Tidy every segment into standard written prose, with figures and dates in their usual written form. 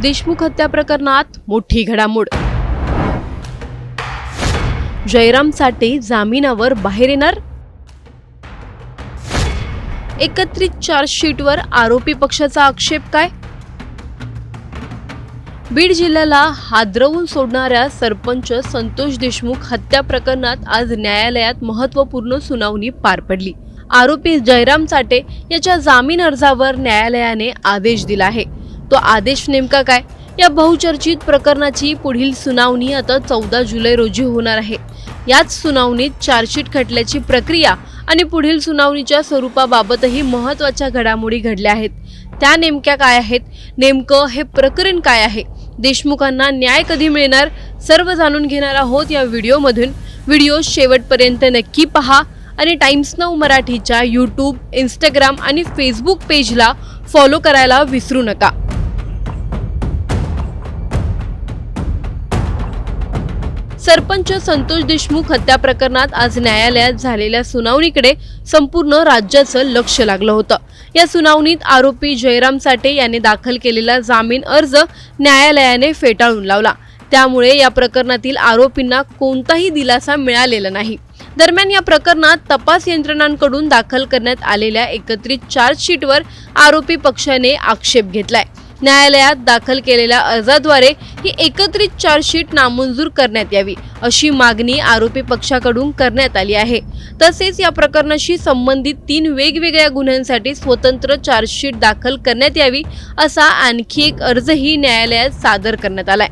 देशमुख हत्या प्रकरणात मोठी घडामोड। जयराम साठे जामिनावर बाहेर येणार। एकत्रित चार्जशीटवर आरोपी पक्षाचा आक्षेप काय? बीड जिल्ह्याला हादरवून सोडणाऱ्या सरपंच संतोष देशमुख हत्या प्रकरणात आज न्यायालयात महत्त्वपूर्ण सुनावणी पार पडली। आरोपी जयराम साठे याच्या जामीन अर्जावर न्यायालयाने आदेश दिला आहे। तो आदेश नेमका काय? या बहुचर्चित प्रकरणाची पुढील सुनावणी आता 14 जुलै रोजी होणार आहे। याच सुनावणीत चार्जशीट खटल्याची प्रक्रिया आणि पुढील सुनावणीच्या स्वरूपाबाबतही महत्त्वाच्या घडामोडी घडल्या आहेत। त्या नेमक्या काय आहेत? नेमकं हे प्रकरण काय आहे? देशमुखांना न्याय कधी मिळणार? सर्व जाणून घेणार आहोत या व्हिडिओमधून। व्हिडिओ शेवटपर्यंत नक्की पहा आणि टाइम्स नाऊ मराठीच्या यूट्यूब, इंस्टाग्राम आणि फेसबुक पेजला फॉलो करायला विसरू नका। सरपंच संतोष देशमुख हत्या प्रकरणात आज न्यायालयात झालेल्या सुनावणीकडे संपूर्ण राज्याचं लक्ष लागलं होतं। या सुनावणीत आरोपी जयराम साठे याने दाखल केलेला जामीन अर्ज न्यायालयाने फेटाळून लावला। त्यामुळे या प्रकरणातील आरोपींना कोणताही दिलासा मिळालेला नाही। दरम्यान या प्रकरणात तपास यंत्रणांकडून दाखल करण्यात आलेल्या एकत्रित चार्जशीटवर आरोपी पक्षाने आक्षेप घेतलाय। न्यायालयात दाखल केलेल्या अर्जाद्वारे ही एकत्रित चार्जशीट नामंजूर करण्यात यावी अशी मागणी आरोपी पक्षाकडून करण्यात आली आहे। तसेच या प्रकरणाशी संबंधित 3 वेगवेगळ्या गुन्ह्यांसाठी स्वतंत्र चार्जशीट दाखल करण्यात यावी असा आणखी एक अर्जही न्यायालयात सादर करण्यात आलाय।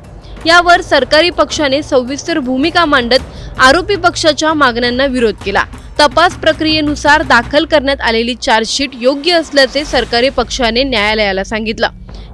यावर सरकारी पक्षाने सविस्तर भूमिका मांडत आरोपी पक्षाच्या मागण्यांना विरोध केला। तपास प्रक्रियेनुसार दाखल करण्यात आलेली चार्जशीट योग्य असल्याचे सरकारी पक्षाने न्यायालयाला सांगितलं।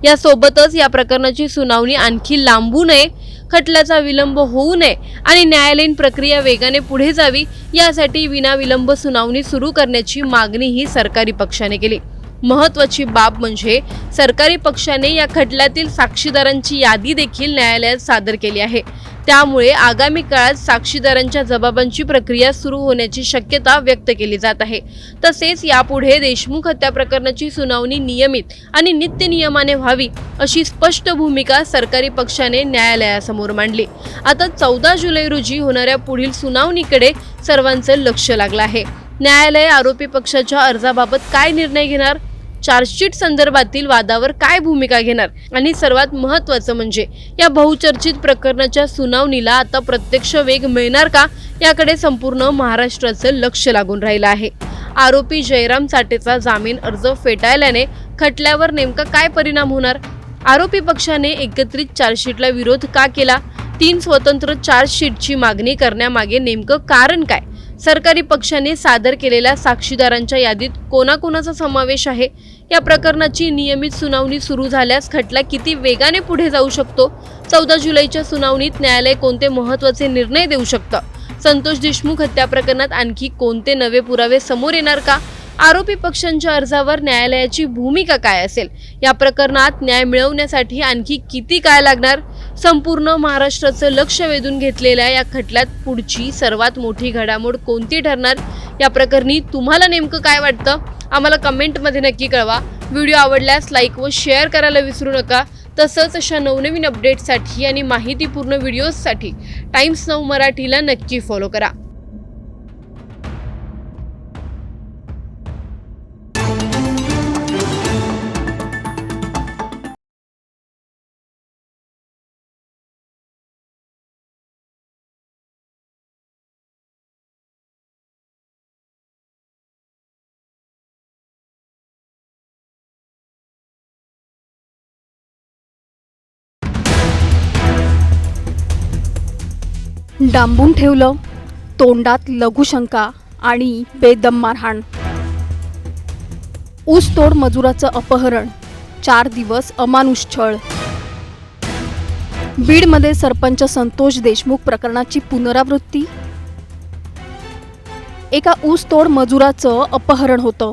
यासोबतच या प्रकरणाची सुनावणी आणखी लांबू नये, खटल्याचा विलंब होऊ नये आणि न्यायालयीन प्रक्रिया वेगाने पुढे जावी यासाठी विनाविलंब सुनावणी सुरू करण्याची मागणीही सरकारी पक्षाने केली। महत्त्वाची बाब म्हणजे सरकारी पक्षाने या खटल्यातील साक्षीदारांची यादी देखील न्यायालयात सादर केली आहे। त्यामुळे आगामी काळात साक्षीदारांच्या जबाबांची प्रक्रिया सुरू होण्याची शक्यता व्यक्त केली जात आहे। तसेच यापुढे देशमुख हत्या प्रकरणाची सुनावणी नियमित आणि नित्यनियमाने व्हावी अशी स्पष्ट भूमिका सरकारी पक्षाने न्यायालयासमोर मांडली। आता 14 जुलै रोजी होणाऱ्या पुढील सुनावणीकडे सर्वांचं लक्ष लागलं आहे। न्यायालय आरोपी पक्षाच्या अर्जाबाबत काय निर्णय घेणार? चार्जशीट संदर्भातील वादावर काय भूमिका घेणार? आणि सर्वात महत्त्वाचं म्हणजे या बहुचर्चित प्रकरणाच्या सुनावणीला आता प्रत्यक्ष वेग मिळणार का? याकडे संपूर्ण महाराष्ट्राचं लक्ष लागून राहिलं आहे। आरोपी जयराम साठेचा जामीन अर्ज फेटाळल्याने खटल्यावर नेमका काय परिणाम होणार? आरोपी पक्षाने एकत्रित चार्जशीटला विरोध का केला? 3 स्वतंत्र चार्जशीटची मागणी करण्यामागे नेमकं कारण काय? सरकारी पक्षाने सादर केलेल्या साक्षीदारांच्या यादीत कोणाकोणाचा समावेश आहे? या प्रकरणाची नियमित सुनावणी सुरू झाल्यास खटला किती वेगाने पुढे जाऊ शकतो? 14 जुलैच्या सुनावणीत न्यायालय कोणते महत्त्वाचे निर्णय देऊ शकतं? संतोष देशमुख हत्या प्रकरणात आणखी कोणते नवे पुरावे समोर येणार का? आरोपी पक्षांच्या अर्जावर न्यायालयाची भूमिका काय असेल? या प्रकरणात न्याय मिळवण्यासाठी आणखी किती काळ लागणार? संपूर्ण महाराष्ट्राचं लक्ष वेधून घेतलेल्या या खटल्यात पुढची सर्वात मोठी घडामोड कोणती ठरणार? या प्रकरणी तुम्हाला नेमकं काय वाटतं? आम्हाला कमेंटमध्ये नक्की कळवा। व्हिडिओ आवडल्यास लाईक व शेअर करायला विसरू नका। तसंच अशा नवनवीन अपडेट्ससाठी आणि माहितीपूर्ण व्हिडिओजसाठी टाइम्स नाऊ मराठीला नक्की फॉलो करा। डांबून ठेवलं, तोंडात लघुशंका आणि बेदम मारहाण। ऊसतोड मजुराचं अपहरण, 4 दिवस अमानुष छळ। बीडमध्ये सरपंच संतोष देशमुख प्रकरणाची पुनरावृत्ती। एका ऊसतोड मजुराचं अपहरण होतं।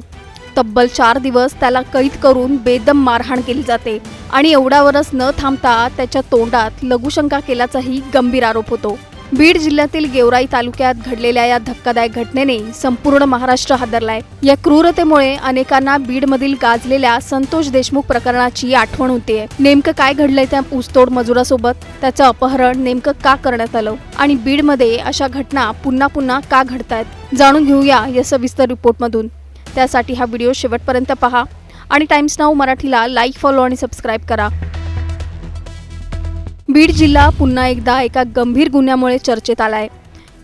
तब्बल 4 दिवस त्याला कैद करून बेदम मारहाण केली जाते आणि एवढ्यावरच न थांबता त्याच्या तोंडात लघुशंका केल्याचाही गंभीर आरोप होतो। बीड जिल्ह्यातील गेवराई तालुक्यात घडलेल्या या धक्कादायक घटनेने संपूर्ण महाराष्ट्र हादरलाय। या क्रूरतेमुळे अनेकांना बीडमधील गाजलेल्या संतोष देशमुख प्रकरणाची आठवण होतेय। नेमकं काय घडलंय त्या ऊसतोड मजुरासोबत, त्याचं अपहरण नेमकं का करण्यात आलं आणि बीडमध्ये अशा घटना पुन्हा पुन्हा का घडतायत, जाणून घेऊया या सविस्तर रिपोर्टमधून। त्यासाठी हा व्हिडिओ शेवटपर्यंत पहा आणि टाइम्स नाऊ मराठीला लाईक, फॉलो आणि सबस्क्राईब करा। बीड जिल्हा पुन्हा एकदा एका गंभीर गुन्ह्यामुळे चर्चेत आलाय।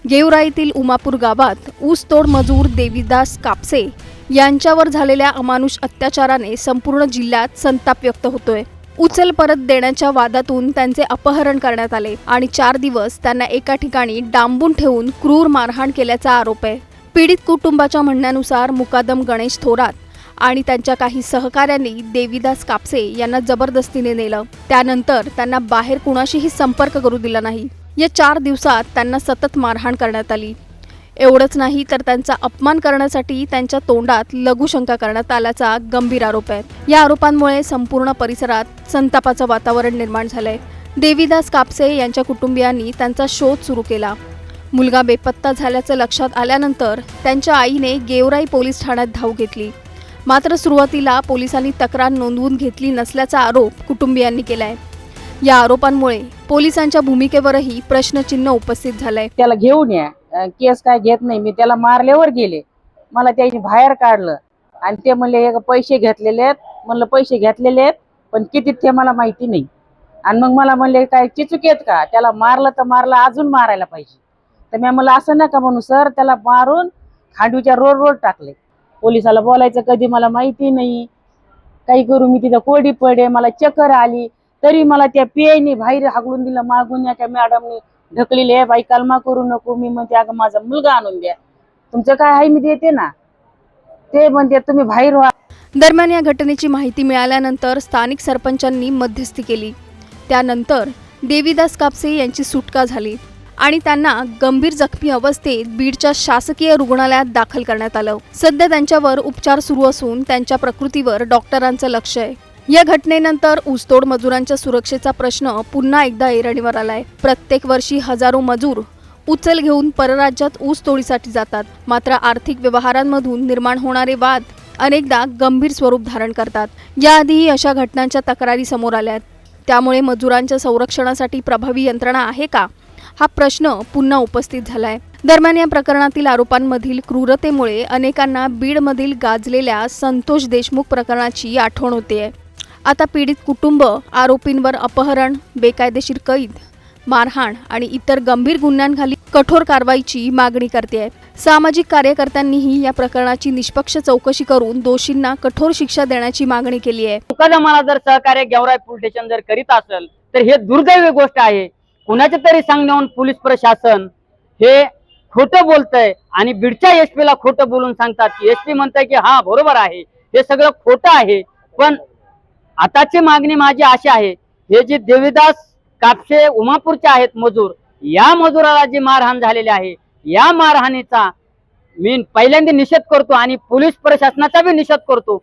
गेवराईतील उमापूर गावात ऊसतोड मजूर देवीदास कापसे यांच्यावर झालेल्या अमानुष अत्याचाराने संपूर्ण जिल्ह्यात संताप व्यक्त होतोय। उचल परत देण्याच्या वादातून त्यांचे अपहरण करण्यात आले आणि 4 दिवस त्यांना एका ठिकाणी डांबून ठेवून क्रूर मारहाण केल्याचा आरोप आहे। पीडित कुटुंबाच्या म्हणण्यानुसार मुकादम गणेश थोरात आणि त्यांच्या काही सहकाऱ्यांनी देवीदास कापसे यांना जबरदस्तीने नेलं। त्यानंतर त्यांना बाहेर कुणाशीही संपर्क करू दिला नाही। या 4 दिवसात त्यांना सतत मारहाण करण्यात आली। एवढंच नाही तर त्यांचा अपमान करण्यासाठी त्यांच्या तोंडात लघुशंका करण्यात आल्याचा गंभीर आरोप आहे। या आरोपांमुळे संपूर्ण परिसरात संतापाचं वातावरण निर्माण झालंय। देवीदास कापसे यांच्या कुटुंबियांनी त्यांचा शोध सुरू केला। मुलगा बेपत्ता झाल्याचं लक्षात आल्यानंतर त्यांच्या आईने गेवराई पोलीस ठाण्यात धाव घेतली। मात्र सुरुवातीला पोलिसांनी तक्रार नोंदवून घेतली नसल्याचा आरोप कुटुंबियांनी केलाय। या आरोपांमुळे पोलिसांच्या भूमिकेवरही प्रश्नचिन्ह उपस्थित झालंय। त्याला घेऊन या, केस काय घेत नाही, मी त्याला मारल्यावर गेले, मला त्याने बाहेर काढलं आणि ते म्हणले हे पैसे घेतलेले आहेत। म्हणलं पैसे घेतलेले आहेत पण किती ते मला माहिती नाही। आणि मग मला म्हणले काय चिचूक आहेत का, त्याला मारलं तर मारलं, अजून मारायला पाहिजे। तर मी म्हणलं असं नका म्हणू सर, त्याला मारून खांडूच्या रोड टाकले। पोलिसाला बोलायचं कधी मला माहिती नाही, काही करू मी तिथं कोरडी पडे, मला चक्कर आली तरी मला त्या पियाने बाहेर हाकलून दिलं। मागून त्या मॅडमने ढकलेले, बाई कलमा करू नको। मी म्हणते अगं माझा मुलगा आणून द्या, तुमचं काय आहे मी देते ना। ते म्हणते तुम्ही बाहेर व्हा। दरम्यान या घटनेची माहिती मिळाल्यानंतर स्थानिक सरपंचांनी मध्यस्थी केली। त्यानंतर देवीदास कापसे यांची सुटका झाली आणि त्यांना गंभीर जखमी अवस्थेत बीडच्या शासकीय रुग्णालयात दाखल करण्यात आलं। सध्या त्यांच्यावर उपचार सुरू असून त्यांच्या प्रकृतीवर डॉक्टरांचं लक्ष आहे। या घटनेनंतर ऊसतोड मजुरांच्या सुरक्षेचा प्रश्न पुन्हा एकदा ऐरणीवर आलाय। प्रत्येक वर्षी हजारो मजूर उचल घेऊन परराज्यात ऊस तोडीसाठी जातात। मात्र आर्थिक व्यवहारांमधून निर्माण होणारे वाद अनेकदा गंभीर स्वरूप धारण करतात। याआधीही अशा घटनांच्या तक्रारी समोर आल्यात। त्यामुळे मजुरांच्या संरक्षणासाठी प्रभावी यंत्रणा आहे का, हा प्रश्न पुन्हा उपस्थित झालाय। दरम्यान या प्रकरणातील आरोपांमधील क्रूरतेमुळे अनेकांना बीडमधील गाजलेल्या संतोष देशमुख प्रकरणाची आठवण होतेय। आता पीडित कुटुंब आरोपींवर अपहरण, बेकायदेशीर कैद, मारहाण आणि इतर गंभीर गुन्ह्यांखाली कठोर कारवाईची मागणी करते। सामाजिक कार्यकर्त्यांनीही या प्रकरणाची निष्पक्ष चौकशी करून दोषींना कठोर शिक्षा देण्याची मागणी केली आहे। मुकादमाला जर सहकार्य गेवराई पोलीस स्टेशन जर करीत असेल तर हे दुर्दैवी गोष्ट आहे। कुणाच्या तरी सांगण्यावरून पोलीस प्रशासन हे खोटं बोलतंय आणि बीडच्या एसपीला खोटं बोलून सांगतात की एसपी म्हणताय की हा बरोबर आहे, हे सगळं खोटं आहे। पण आताची मागणी माझी अशी आहे, हे जे देवीदास कापसे उमापूरचे आहेत मजूर, या मजुराला जी मारहाण झालेली आहे, या मारहाणीचा मी पहिल्यांदा निषेध करतो आणि पोलीस प्रशासनाचा बी निषेध करतो।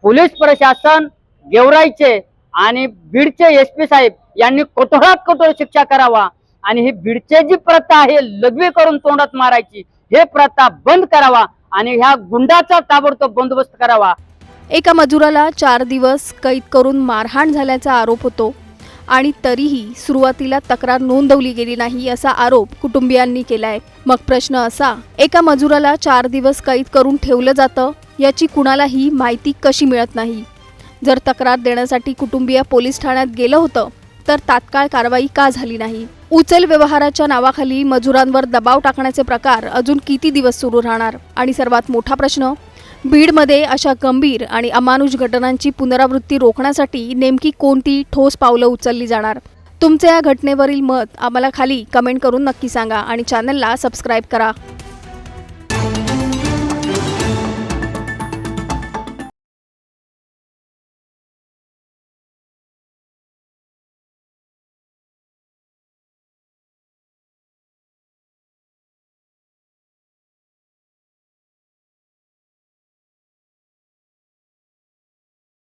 पोलीस प्रशासन गेवराईचे आणि बीडचे एसपी साहेब यांनी कठोरात कठोर शिक्षा करावा आणि ही बीडचे जी प्रथा आहे लघवी करून तोंडात मारायची, हे प्रथा बंद करावा आणि ह्या गुंडाचा ताबडतोब बंदोबस्त करावा। एका मजुराला 4 दिवस कैद करून मारहाण झाल्याचा आरोप होतो आणि तरीही सुरुवातीला तक्रार नोंदवली गेली नाही असा आरोप कुटुंबियांनी केलाय। मग प्रश्न असा, एका मजुराला 4 दिवस कैद करून ठेवलं जातं, याची कुणालाही माहिती कशी मिळत नाही? जर तक्रार देण्यासाठी कुटुंबीय पोलीस ठाण्यात गेलं होतं तर तात्काळ कारवाई का झाली नाही? उचल व्यवहाराच्या नावाखाली मजुरांवर दबाव टाकण्याचे प्रकार अजून किती दिवस सुरू राहणार? आणि सर्वात मोठा प्रश्न, बीडमध्ये अशा गंभीर आणि अमानुष घटनांची पुनरावृत्ती रोखण्यासाठी नेमकी कोणती ठोस पावलं उचलली जाणार? तुमचे या घटनेवरील मत आम्हाला खाली कमेंट करून नक्की सांगा आणि चॅनलला सबस्क्राईब करा।